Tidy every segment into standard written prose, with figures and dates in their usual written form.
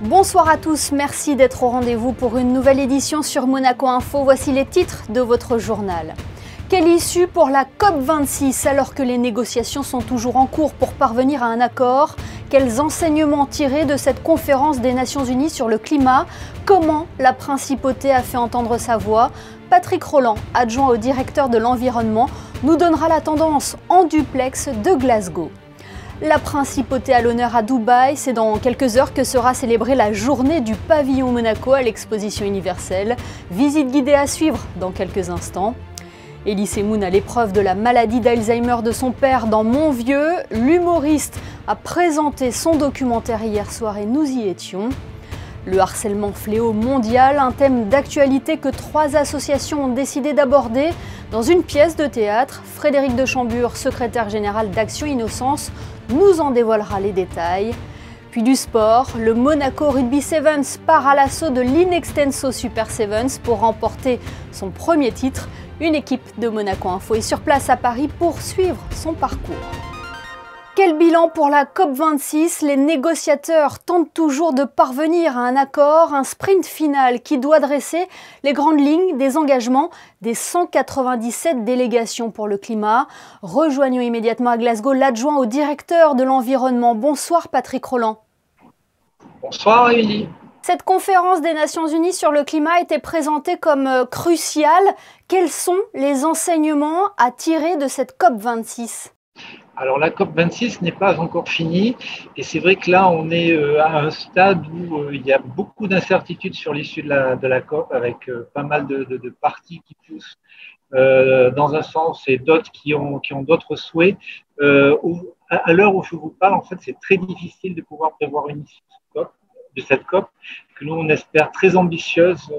Bonsoir à tous, merci d'être au rendez-vous pour une nouvelle édition sur Monaco Info. Voici les titres de votre journal. Quelle issue pour la COP26 alors que les négociations sont toujours en cours pour parvenir à un accord? Quels enseignements tirer de cette conférence des Nations Unies sur le climat? Comment la principauté a fait entendre sa voix? Patrick Rolland, adjoint au directeur de l'environnement, nous donnera la tendance en duplex de Glasgow. La principauté à l'honneur à Dubaï, c'est dans quelques heures que sera célébrée la journée du pavillon Monaco à l'exposition universelle. Visite guidée à suivre dans quelques instants. Elie Semoun à l'épreuve de la maladie d'Alzheimer de son père dans Montvieux. L'humoriste a présenté son documentaire hier soir et nous y étions. Le harcèlement fléau mondial, un thème d'actualité que 3 associations ont décidé d'aborder dans une pièce de théâtre. Frédéric de Chambure, secrétaire général d'Action Innocence, nous en dévoilera les détails. Puis du sport, le Monaco Rugby Sevens part à l'assaut de l'Inextenso Super Sevens pour remporter son premier titre. Une équipe de Monaco Info est sur place à Paris pour suivre son parcours. Quel bilan pour la COP26? Les négociateurs tentent toujours de parvenir à un accord, un sprint final qui doit dresser les grandes lignes des engagements des 197 délégations pour le climat. Rejoignons immédiatement à Glasgow l'adjoint au directeur de l'environnement. Bonsoir Patrick Rolland. Bonsoir Élie. Cette conférence des Nations Unies sur le climat a été présentée comme cruciale. Quels sont les enseignements à tirer de cette COP26? Alors la COP26 n'est pas encore finie et c'est vrai que là on est à un stade où il y a beaucoup d'incertitudes sur l'issue de la COP avec pas mal de partis qui poussent dans un sens et d'autres qui ont d'autres souhaits. À l'heure où je vous parle, en fait, c'est très difficile de pouvoir prévoir une issue de cette COP que nous on espère très ambitieuse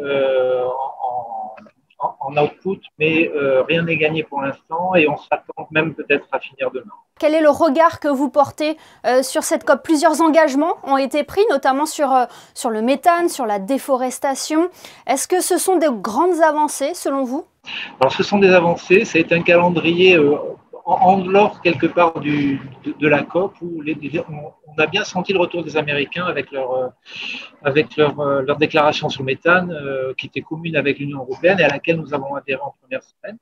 en output, mais rien n'est gagné pour l'instant et on s'attend même peut-être à finir demain. Quel est le regard que vous portez sur cette COP? Plusieurs engagements ont été pris, notamment sur le méthane, sur la déforestation. Est-ce que ce sont de grandes avancées selon vous? Alors ce sont des avancées, c'est un calendrier en dehors quelque part de la COP où on a bien senti le retour des Américains avec leur déclaration sur le méthane qui était commune avec l'Union européenne et à laquelle nous avons adhéré en première semaine.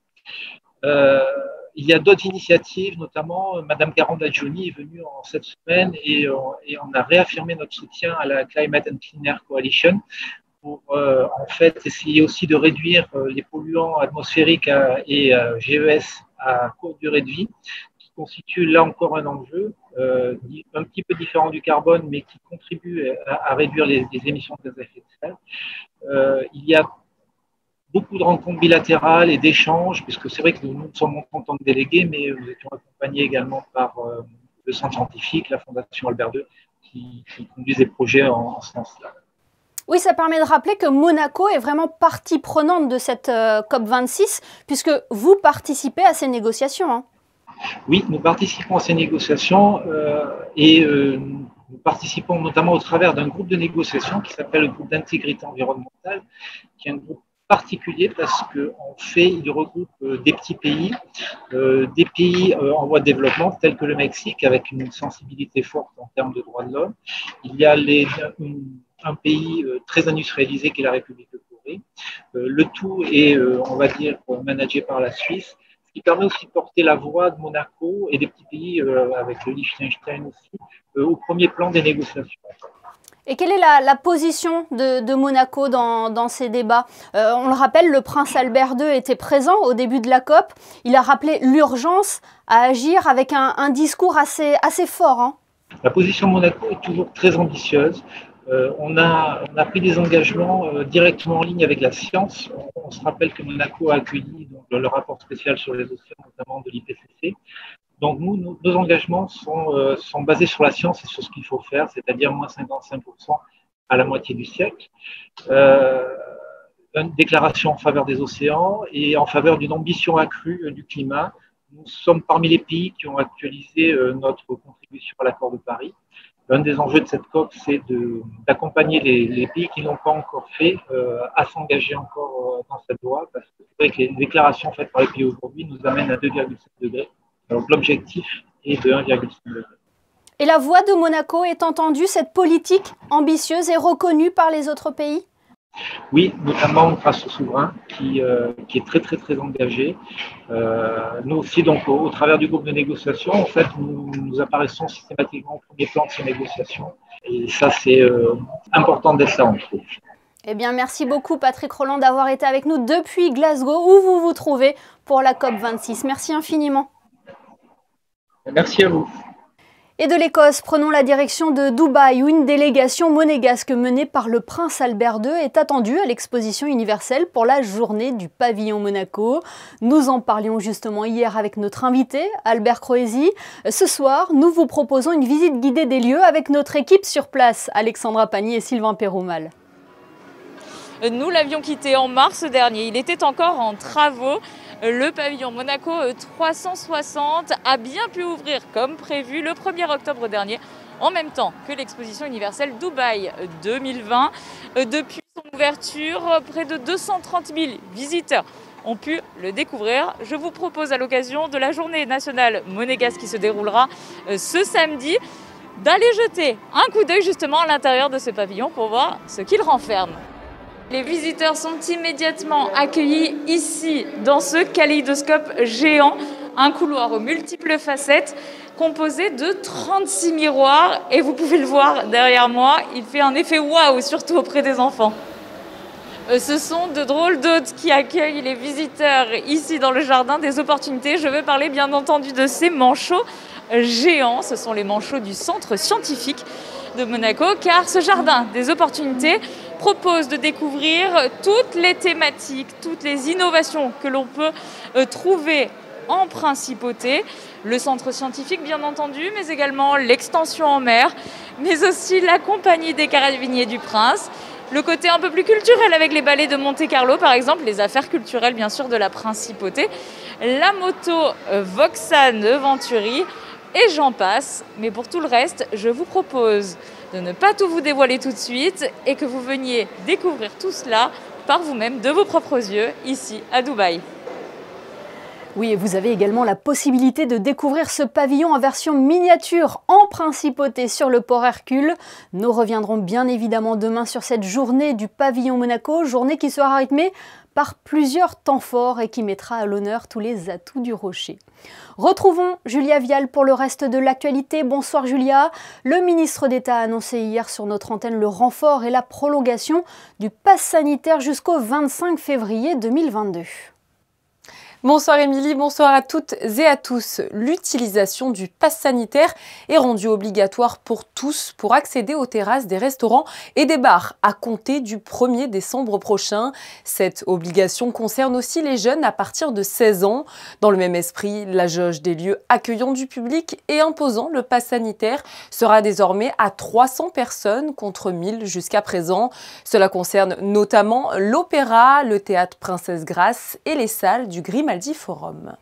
Il y a d'autres initiatives, notamment Madame Garandajoni est venue en cette semaine et on a réaffirmé notre soutien à la Climate and Clean Air Coalition pour en fait essayer aussi de réduire les polluants atmosphériques et GES à courte durée de vie, qui constitue là encore un enjeu un petit peu différent du carbone, mais qui contribue à réduire les émissions de gaz à effet de serre. Il y a beaucoup de rencontres bilatérales et d'échanges, puisque c'est vrai que nous sommes en tant que délégués, mais nous étions accompagnés également par le centre scientifique, la Fondation Albert II, qui conduisent des projets en ce sens-là. Oui, ça permet de rappeler que Monaco est vraiment partie prenante de cette COP26, puisque vous participez à ces négociations. Hein. Oui, nous participons à ces négociations nous participons notamment au travers d'un groupe de négociation qui s'appelle le groupe d'intégrité environnementale, qui est un groupe particulier parce qu'il regroupe des petits pays, en voie de développement tels que le Mexique avec une sensibilité forte en termes de droits de l'homme. Il y a un pays très industrialisé qui est la République de Corée. Le tout est, on va dire, managé par la Suisse, ce qui permet aussi de porter la voix de Monaco et des petits pays avec le Liechtenstein aussi au premier plan des négociations. Et quelle est la position de Monaco dans ces débats? On le rappelle, le prince Albert II était présent au début de la COP. Il a rappelé l'urgence à agir avec un discours assez fort. Hein. La position de Monaco est toujours très ambitieuse. On a pris des engagements directement en ligne avec la science. On se rappelle que Monaco a accueilli le rapport spécial sur les océans, notamment de l'IPCC. Donc nos engagements sont basés sur la science et sur ce qu'il faut faire, c'est-à-dire moins 55% à la moitié du siècle. Une déclaration en faveur des océans et en faveur d'une ambition accrue du climat. Nous sommes parmi les pays qui ont actualisé notre contribution à l'accord de Paris. L'un des enjeux de cette COP, c'est d'accompagner les pays qui n'ont pas encore fait à s'engager encore dans cette voie, parce que c'est vrai que les déclarations faites par les pays aujourd'hui nous amènent à 2,7 degrés. Alors l'objectif est de 1,5 degré. Et la voix de Monaco est entendue, cette politique ambitieuse est reconnue par les autres pays? Oui, notamment grâce au souverain qui est très très très engagé. Nous aussi, donc au travers du groupe de négociation, en fait, nous apparaissons systématiquement au premier plan de ces négociations. Et ça, c'est important d'être ça, on trouve. Eh bien, merci beaucoup Patrick Rolland d'avoir été avec nous depuis Glasgow, où vous vous trouvez pour la COP26. Merci infiniment. Merci à vous. Et de l'Écosse, prenons la direction de Dubaï, où une délégation monégasque menée par le prince Albert II est attendue à l'exposition universelle pour la journée du pavillon Monaco. Nous en parlions justement hier avec notre invité, Albert Croesi. Ce soir, nous vous proposons une visite guidée des lieux avec notre équipe sur place, Alexandra Pagny et Sylvain Péroumal. Nous l'avions quitté en mars dernier, il était encore en travaux. Le pavillon Monaco 360 a bien pu ouvrir comme prévu le 1er octobre dernier, en même temps que l'exposition universelle Dubaï 2020. Depuis son ouverture, près de 230 000 visiteurs ont pu le découvrir. Je vous propose à l'occasion de la journée nationale monégasque qui se déroulera ce samedi, d'aller jeter un coup d'œil justement à l'intérieur de ce pavillon pour voir ce qu'il renferme. Les visiteurs sont immédiatement accueillis ici, dans ce kaléidoscope géant, un couloir aux multiples facettes, composé de 36 miroirs. Et vous pouvez le voir derrière moi, il fait un effet waouh, surtout auprès des enfants. Ce sont de drôles d'hôtes qui accueillent les visiteurs ici dans le jardin des opportunités. Je veux parler bien entendu de ces manchots géants. Ce sont les manchots du centre scientifique de Monaco, car ce jardin des opportunités propose de découvrir toutes les thématiques, toutes les innovations que l'on peut trouver en principauté. Le centre scientifique, bien entendu, mais également l'extension en mer, mais aussi la compagnie des Carabiniers du Prince. Le côté un peu plus culturel avec les ballets de Monte-Carlo, par exemple, les affaires culturelles, bien sûr, de la principauté. La moto Vauxhall Venturi, et j'en passe. Mais pour tout le reste, je vous propose de ne pas tout vous dévoiler tout de suite et que vous veniez découvrir tout cela par vous-même, de vos propres yeux, ici à Dubaï. Oui, et vous avez également la possibilité de découvrir ce pavillon en version miniature en principauté sur le port Hercule. Nous reviendrons bien évidemment demain sur cette journée du pavillon Monaco, journée qui sera rythmée par plusieurs temps forts et qui mettra à l'honneur tous les atouts du Rocher. Retrouvons Julia Vial pour le reste de l'actualité. Bonsoir Julia. Le ministre d'État a annoncé hier sur notre antenne le renfort et la prolongation du pass sanitaire jusqu'au 25 février 2022. Bonsoir Émilie, bonsoir à toutes et à tous. L'utilisation du pass sanitaire est rendue obligatoire pour tous pour accéder aux terrasses des restaurants et des bars à compter du 1er décembre prochain. Cette obligation concerne aussi les jeunes à partir de 16 ans. Dans le même esprit, la jauge des lieux accueillant du public et imposant le pass sanitaire sera désormais à 300 personnes contre 1000 jusqu'à présent. Cela concerne notamment l'Opéra, le Théâtre Princesse Grace et les salles du Grimaldi Forum.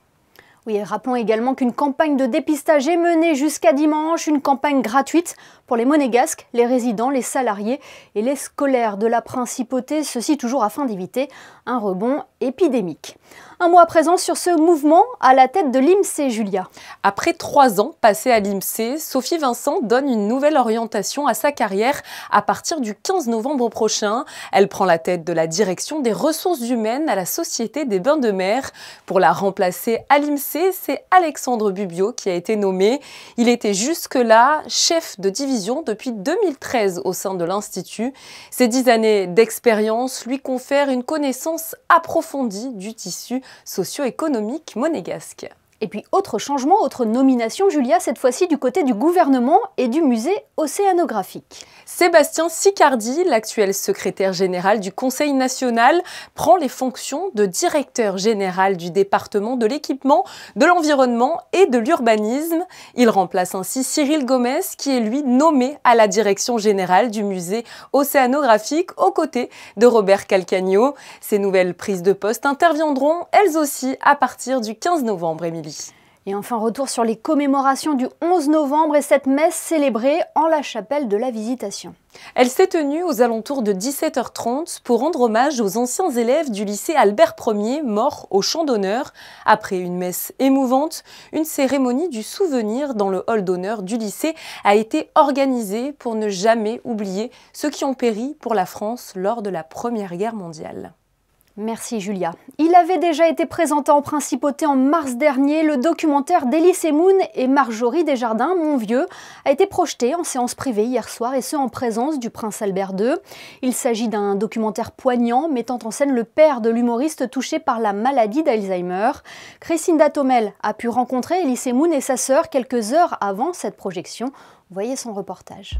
Oui, et rappelons également qu'une campagne de dépistage est menée jusqu'à dimanche, une campagne gratuite pour les monégasques, les résidents, les salariés et les scolaires de la principauté, ceci toujours afin d'éviter un rebond épidémique. Un mot à présent sur ce mouvement à la tête de l'IMSEE, Julia. Après 3 ans passés à l'IMSEE, Sophie Vincent donne une nouvelle orientation à sa carrière à partir du 15 novembre prochain. Elle prend la tête de la direction des ressources humaines à la Société des Bains de Mer. Pour la remplacer à l'IMSEE, c'est Alexandre Bubiot qui a été nommé. Il était jusque-là chef de division depuis 2013 au sein de l'Institut. Ces 10 années d'expérience lui confèrent une connaissance approfondie du tissu socio-économique monégasque. Et puis autre changement, autre nomination, Julia, cette fois-ci du côté du gouvernement et du musée océanographique. Sébastien Sicardi, l'actuel secrétaire général du Conseil national, prend les fonctions de directeur général du département de l'équipement, de l'environnement et de l'urbanisme. Il remplace ainsi Cyril Gomez, qui est lui nommé à la direction générale du musée océanographique aux côtés de Robert Calcagno. Ces nouvelles prises de poste interviendront elles aussi à partir du 15 novembre, Émilie. Et enfin, retour sur les commémorations du 11 novembre et cette messe célébrée en la chapelle de la Visitation. Elle s'est tenue aux alentours de 17h30 pour rendre hommage aux anciens élèves du lycée Albert Ier morts au champ d'honneur. Après une messe émouvante, une cérémonie du souvenir dans le hall d'honneur du lycée a été organisée pour ne jamais oublier ceux qui ont péri pour la France lors de la Première Guerre mondiale. Merci Julia. Il avait déjà été présenté en principauté en mars dernier. Le documentaire d'Elie Moon et Marjorie Desjardins, Mon Vieux, a été projeté en séance privée hier soir et ce en présence du prince Albert II. Il s'agit d'un documentaire poignant mettant en scène le père de l'humoriste touché par la maladie d'Alzheimer. Christine Datomel a pu rencontrer Elie Moon et sa sœur quelques heures avant cette projection. Voyez son reportage.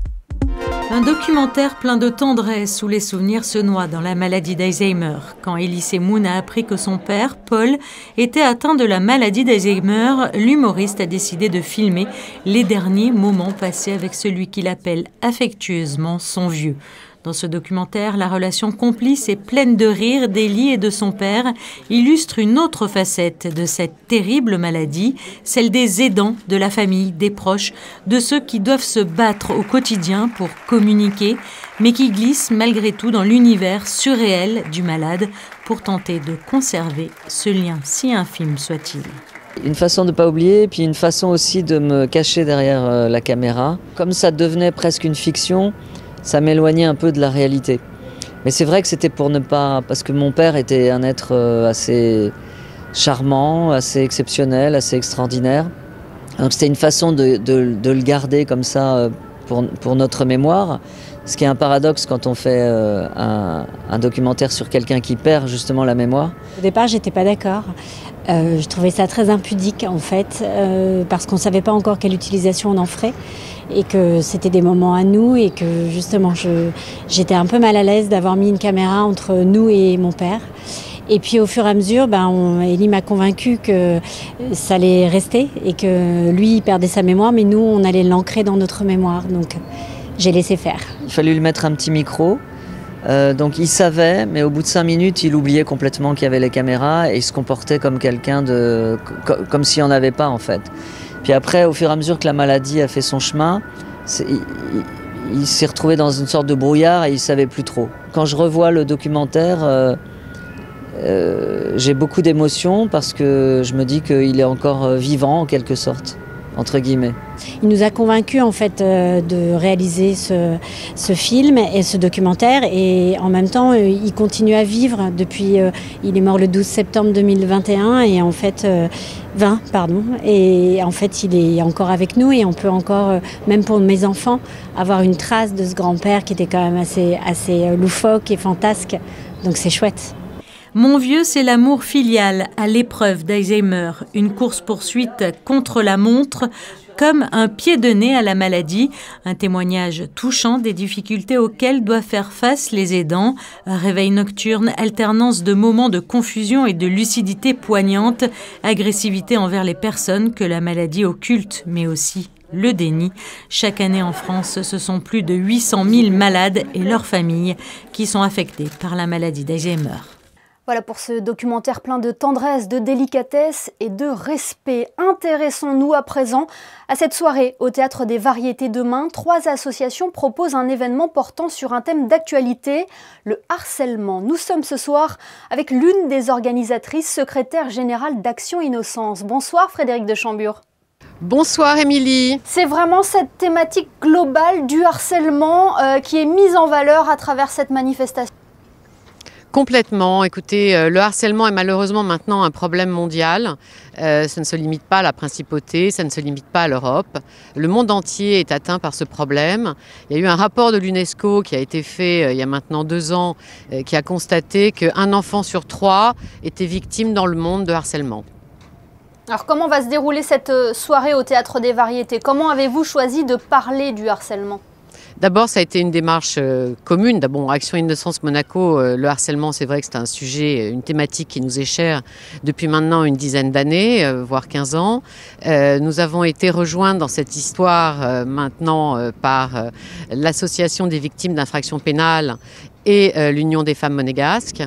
Un documentaire plein de tendresse où les souvenirs se noient dans la maladie d'Alzheimer. Quand Elie Moon a appris que son père, Paul, était atteint de la maladie d'Alzheimer, l'humoriste a décidé de filmer les derniers moments passés avec celui qu'il appelle affectueusement son vieux. Dans ce documentaire, la relation complice et pleine de rire d'Elie et de son père illustre une autre facette de cette terrible maladie, celle des aidants, de la famille, des proches, de ceux qui doivent se battre au quotidien pour communiquer, mais qui glissent malgré tout dans l'univers surréel du malade pour tenter de conserver ce lien si infime soit-il. Une façon de ne pas oublier, puis une façon aussi de me cacher derrière la caméra. Comme ça devenait presque une fiction, ça m'éloignait un peu de la réalité. Mais c'est vrai que c'était pour ne pas... Parce que mon père était un être assez charmant, assez exceptionnel, assez extraordinaire. Donc c'était une façon de le garder comme ça pour notre mémoire. Ce qui est un paradoxe quand on fait un documentaire sur quelqu'un qui perd justement la mémoire. Au départ, j'étais pas d'accord. Je trouvais ça très impudique en fait, parce qu'on ne savait pas encore quelle utilisation on en ferait et que c'était des moments à nous et que justement j'étais un peu mal à l'aise d'avoir mis une caméra entre nous et mon père. Et puis au fur et à mesure, Elie m'a convaincue que ça allait rester et que lui il perdait sa mémoire, mais nous on allait l'ancrer dans notre mémoire. Donc j'ai laissé faire. Il fallait lui mettre un petit micro. Donc il savait, mais au bout de 5 minutes, il oubliait complètement qu'il y avait les caméras et il se comportait comme quelqu'un comme s'il n'y en avait pas en fait. Puis après, au fur et à mesure que la maladie a fait son chemin, il s'est retrouvé dans une sorte de brouillard et il ne savait plus trop. Quand je revois le documentaire, j'ai beaucoup d'émotions parce que je me dis qu'il est encore vivant en quelque sorte. Entre guillemets. Il nous a convaincus en fait de réaliser ce film et ce documentaire et en même temps il continue à vivre depuis, il est mort le 12 septembre 2021 et en fait, 20 pardon, et en fait il est encore avec nous et on peut encore, même pour mes enfants, avoir une trace de ce grand-père qui était quand même assez loufoque et fantasque, donc c'est chouette. Mon vieux, c'est l'amour filial à l'épreuve d'Alzheimer, une course-poursuite contre la montre, comme un pied de nez à la maladie, un témoignage touchant des difficultés auxquelles doivent faire face les aidants, un réveil nocturne, alternance de moments de confusion et de lucidité poignante, agressivité envers les personnes que la maladie occulte, mais aussi le déni. Chaque année en France, ce sont plus de 800 000 malades et leurs familles qui sont affectés par la maladie d'Alzheimer. Voilà pour ce documentaire plein de tendresse, de délicatesse et de respect. Intéressons-nous à présent à cette soirée au Théâtre des Variétés demain. 3 associations proposent un événement portant sur un thème d'actualité, le harcèlement. Nous sommes ce soir avec l'une des organisatrices, secrétaire générale d'Action Innocence. Bonsoir Frédérique de Chambure. Bonsoir Émilie. C'est vraiment cette thématique globale du harcèlement qui est mise en valeur à travers cette manifestation. Complètement. Écoutez, le harcèlement est malheureusement maintenant un problème mondial. Ça ne se limite pas à la principauté, ça ne se limite pas à l'Europe. Le monde entier est atteint par ce problème. Il y a eu un rapport de l'UNESCO qui a été fait il y a maintenant 2 ans, qui a constaté qu'un enfant sur 3 était victime dans le monde de harcèlement. Alors comment va se dérouler cette soirée au Théâtre des Variétés? Comment avez-vous choisi de parler du harcèlement? D'abord, ça a été une démarche commune. D'abord, Action Innocence Monaco, le harcèlement, c'est vrai que c'est un sujet, une thématique qui nous est chère depuis maintenant une dizaine d'années, voire 15 ans. Nous avons été rejoints dans cette histoire maintenant par l'Association des victimes d'infractions pénales et l'Union des femmes monégasques.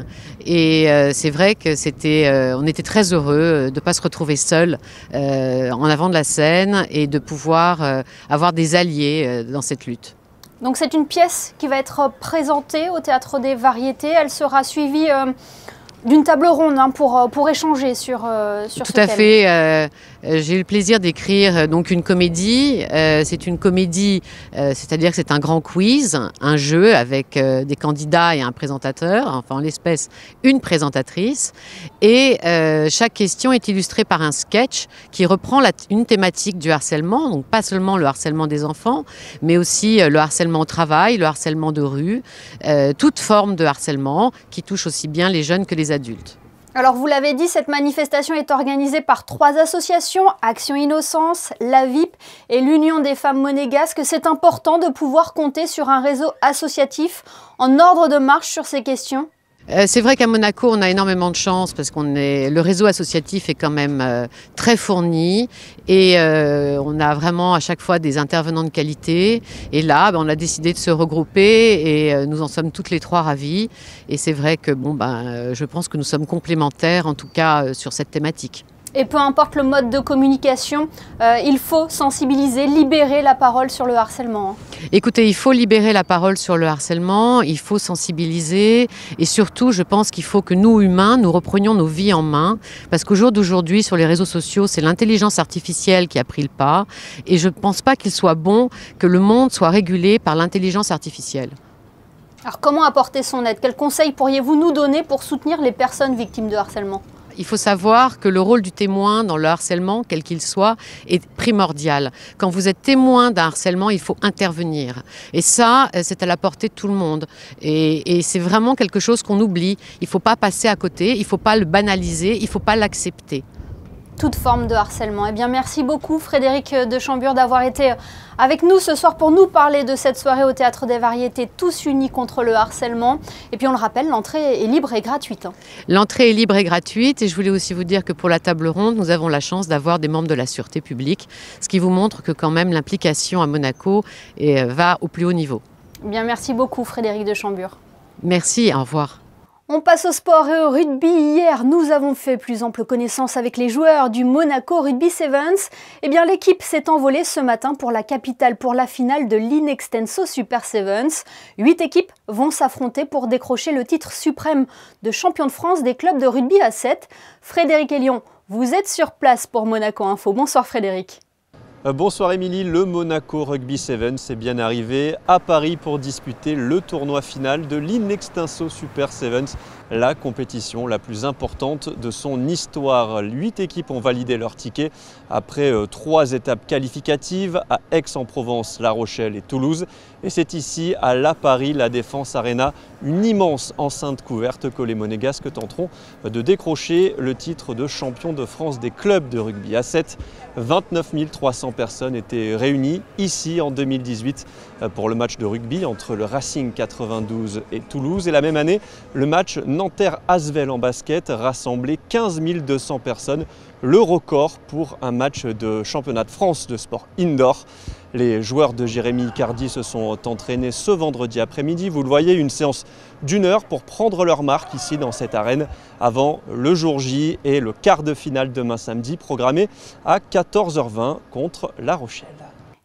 Et c'est vrai que on était très heureux de ne pas se retrouver seuls en avant de la scène et de pouvoir avoir des alliés dans cette lutte. Donc c'est une pièce qui va être présentée au Théâtre des Variétés. Elle sera suivie d'une table ronde pour échanger sur ce thème. Tout à fait. J'ai eu le plaisir d'écrire donc une comédie. C'est une comédie, c'est-à-dire que c'est un grand quiz, un jeu avec des candidats et un présentateur, enfin en l'espèce une présentatrice. Et chaque question est illustrée par un sketch qui reprend une thématique du harcèlement, donc pas seulement le harcèlement des enfants, mais aussi le harcèlement au travail, le harcèlement de rue, toute forme de harcèlement qui touche aussi bien les jeunes que les adultes. Alors vous l'avez dit, cette manifestation est organisée par 3 associations, Action Innocence, la VIP et l'Union des femmes monégasques. C'est important de pouvoir compter sur un réseau associatif en ordre de marche sur ces questions. C'est vrai qu'à Monaco, on a énormément de chance parce le réseau associatif est quand même très fourni et on a vraiment à chaque fois des intervenants de qualité. Et là, on a décidé de se regrouper et nous en sommes toutes les 3 ravis. Et c'est vrai que je pense que nous sommes complémentaires, en tout cas sur cette thématique. Et peu importe le mode de communication, il faut sensibiliser, libérer la parole sur le harcèlement. Écoutez, il faut libérer la parole sur le harcèlement, il faut sensibiliser et surtout, je pense qu'il faut que nous, humains, nous reprenions nos vies en main parce qu'au jour d'aujourd'hui, sur les réseaux sociaux, c'est l'intelligence artificielle qui a pris le pas et je ne pense pas qu'il soit bon que le monde soit régulé par l'intelligence artificielle. Alors comment apporter son aide? Quels conseils pourriez-vous nous donner pour soutenir les personnes victimes de harcèlement? Il faut savoir que le rôle du témoin dans le harcèlement, quel qu'il soit, est primordial. Quand vous êtes témoin d'un harcèlement, il faut intervenir. Et ça, c'est à la portée de tout le monde. Et c'est vraiment quelque chose qu'on oublie. Il ne faut pas passer à côté, il ne faut pas le banaliser, il ne faut pas l'accepter. Toute forme de harcèlement. Eh bien, merci beaucoup Frédéric de Chambure d'avoir été avec nous ce soir pour nous parler de cette soirée au Théâtre des Variétés, tous unis contre le harcèlement. Et puis on le rappelle, l'entrée est libre et gratuite. L'entrée est libre et gratuite et je voulais aussi vous dire que pour la table ronde, nous avons la chance d'avoir des membres de la sûreté publique, ce qui vous montre que quand même l'implication à Monaco va au plus haut niveau. Eh bien, merci beaucoup Frédéric de Chambure. Merci, au revoir. On passe au sport et au rugby. Hier, nous avons fait plus ample connaissance avec les joueurs du Monaco Rugby Sevens. Eh bien, l'équipe s'est envolée ce matin pour la capitale pour la finale de l'Inextenso Super Sevens. 8 équipes vont s'affronter pour décrocher le titre suprême de champion de France des clubs de rugby à 7. Frédéric Elion, vous êtes sur place pour Monaco Info. Bonsoir Frédéric. Bonsoir Émilie, le Monaco Rugby Sevens est bien arrivé à Paris pour disputer le tournoi final de l'Inextenso Super Sevens, la compétition la plus importante de son histoire. 8 équipes ont validé leur ticket après 3 étapes qualificatives à Aix-en-Provence, La Rochelle et Toulouse. Et c'est ici, à La Paris, la Défense Arena, une immense enceinte couverte que les Monégasques tenteront de décrocher le titre de champion de France des clubs de rugby à 7. 29 300 personnes étaient réunies ici en 2018 pour le match de rugby entre le Racing 92 et Toulouse. Et la même année, le match Nanterre-Asvel en basket rassemblait 15 200 personnes, le record pour un match de championnat de France de sport indoor. Les joueurs de Jérémy Icardi se sont entraînés ce vendredi après-midi. Vous le voyez, une séance d'1 heure pour prendre leur marque ici dans cette arène avant le jour J et le quart de finale demain samedi programmé à 14h20 contre La Rochelle.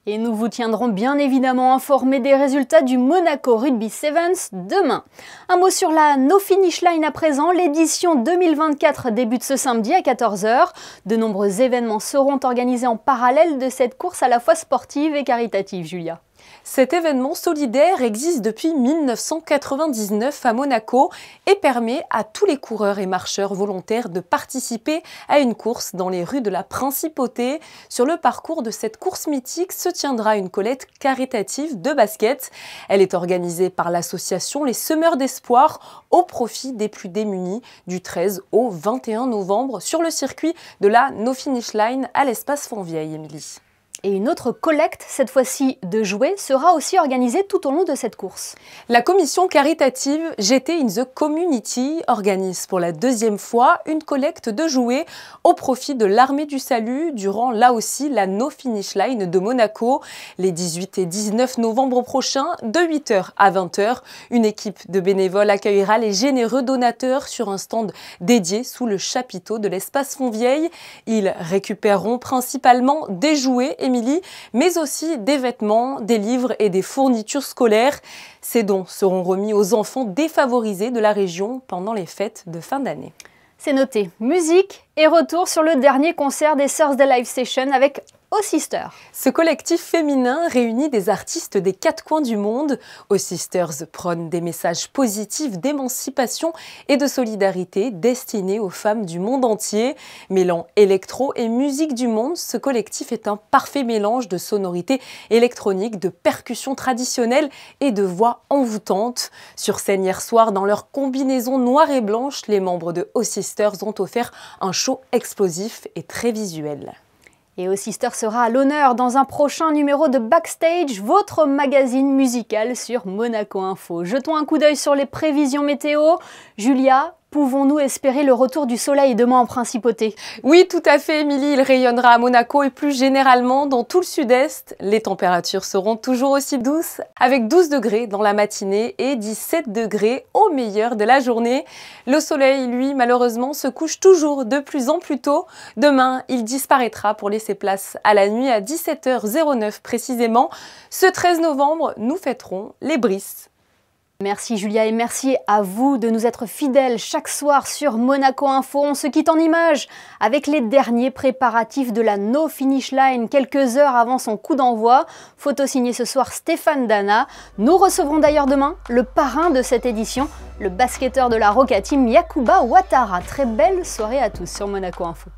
Et nous vous tiendrons bien évidemment informés des résultats du Monaco Rugby Sevens demain. Un mot sur la No Finish Line à présent. L'édition 2024 débute ce samedi à 14h. De nombreux événements seront organisés en parallèle de cette course à la fois sportive et caritative, Julia. Cet événement solidaire existe depuis 1999 à Monaco et permet à tous les coureurs et marcheurs volontaires de participer à une course dans les rues de la Principauté. Sur le parcours de cette course mythique se tiendra une collecte caritative de basket. Elle est organisée par l'association Les Semeurs d'Espoir au profit des plus démunis du 13 au 21 novembre sur le circuit de la No Finish Line à l'espace Fontvieille, Émilie. Et une autre collecte, cette fois-ci de jouets, sera aussi organisée tout au long de cette course. La commission caritative GT in the Community organise pour la deuxième fois une collecte de jouets au profit de l'Armée du Salut durant là aussi la No Finish Line de Monaco. Les 18 et 19 novembre prochains, de 8h à 20h, une équipe de bénévoles accueillera les généreux donateurs sur un stand dédié sous le chapiteau de l'espace Fontvieille. Ils récupéreront principalement des jouets, Émilie, mais aussi des vêtements, des livres et des fournitures scolaires. Ces dons seront remis aux enfants défavorisés de la région pendant les fêtes de fin d'année. C'est noté. Musique et retour sur le dernier concert des Thursday Live Session avec Aux Sisters. Ce collectif féminin réunit des artistes des 4 coins du monde. Aux Sisters prône des messages positifs d'émancipation et de solidarité destinés aux femmes du monde entier. Mêlant électro et musique du monde, ce collectif est un parfait mélange de sonorités électroniques, de percussions traditionnelles et de voix envoûtantes. Sur scène hier soir, dans leur combinaison noire et blanche, les membres de Aux Sisters ont offert un show explosif et très visuel. Et Aux Sisters sera à l'honneur dans un prochain numéro de Backstage, votre magazine musical sur Monaco Info. Jetons un coup d'œil sur les prévisions météo. Julia, pouvons-nous espérer le retour du soleil demain en principauté? Oui, tout à fait, Émilie. Il rayonnera à Monaco et plus généralement dans tout le sud-est. Les températures seront toujours aussi douces, avec 12 degrés dans la matinée et 17 degrés au meilleur de la journée. Le soleil, lui, malheureusement, se couche toujours de plus en plus tôt. Demain, il disparaîtra pour laisser place à la nuit à 17h09 précisément. Ce 13 novembre, nous fêterons les Brises. Merci Julia et merci à vous de nous être fidèles chaque soir sur Monaco Info. On se quitte en images avec les derniers préparatifs de la No Finish Line quelques heures avant son coup d'envoi. Photo signée ce soir Stéphane Dana. Nous recevrons d'ailleurs demain le parrain de cette édition, le basketteur de la Roca Team Yacouba Ouattara. Très belle soirée à tous sur Monaco Info.